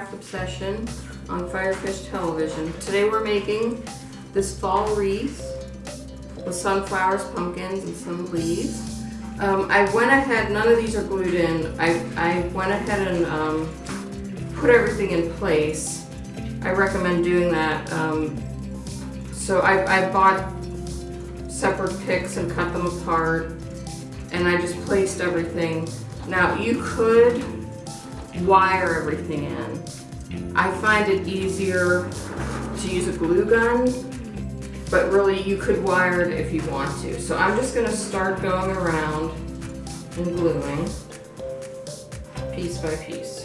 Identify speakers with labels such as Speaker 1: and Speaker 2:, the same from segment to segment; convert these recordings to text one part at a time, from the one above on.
Speaker 1: craft obsession on FireFish television. Today we're making this fall wreath with sunflowers, pumpkins, and some leaves. I went ahead, none of these are glued in. I went ahead and put everything in place. I recommend doing that. So I bought separate picks and cut them apart, and I just placed everything. Now you could wire everything in. I find it easier to use a glue gun, but really you could wire it if you want to. So I'm just going to start going around and gluing piece by piece.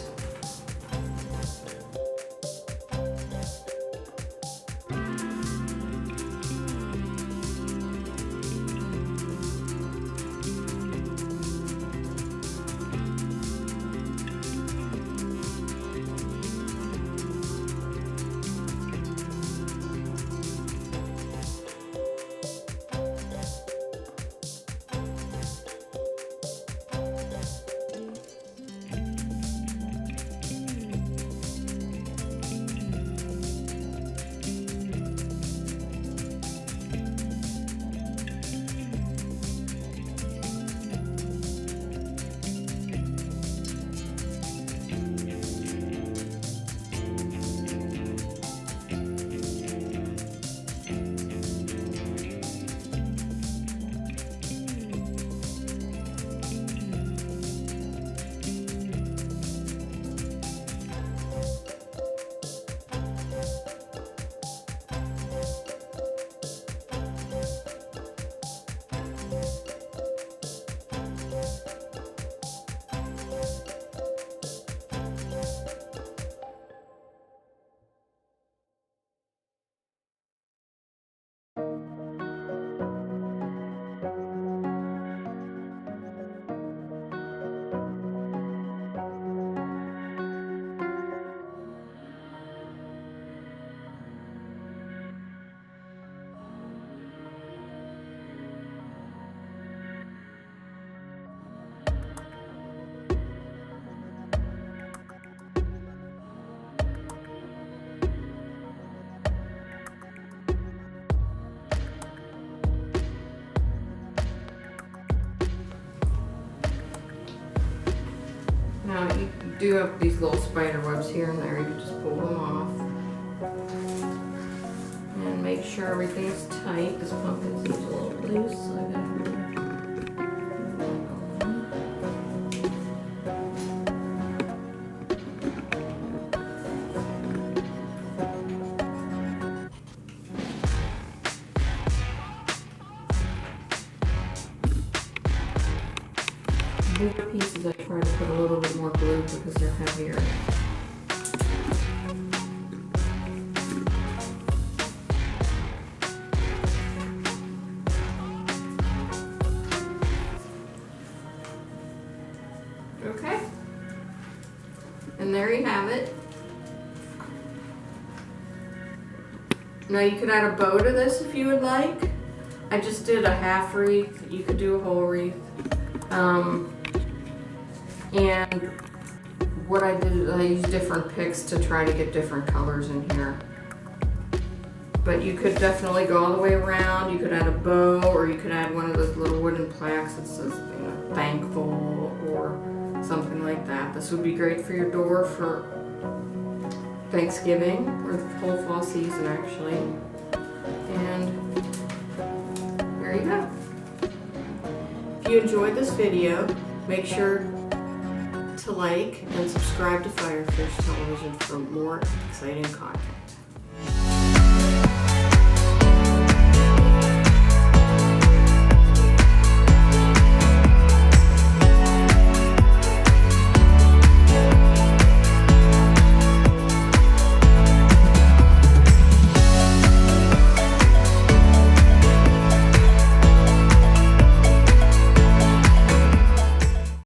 Speaker 1: Now you do have these little spider webs here and there, you can just pull them off. And make sure everything's tight. This pumpkin seems a little loose, so I gotta bigger pieces I try to put a little bit more glue because they're heavier. Okay, and there you have it. Now you could add a bow to this if you would like. I just did a half wreath. You could do a whole wreath. And what I did is I used different picks to try to get different colors in here. But you could definitely go all the way around. You could add a bow, or you could add one of those little wooden plaques that says, you know, thankful or something like that. This would be great for your door for Thanksgiving, or the whole fall season actually. And there you go. If you enjoyed this video, make sure to like and subscribe to FireFish Television for more exciting content.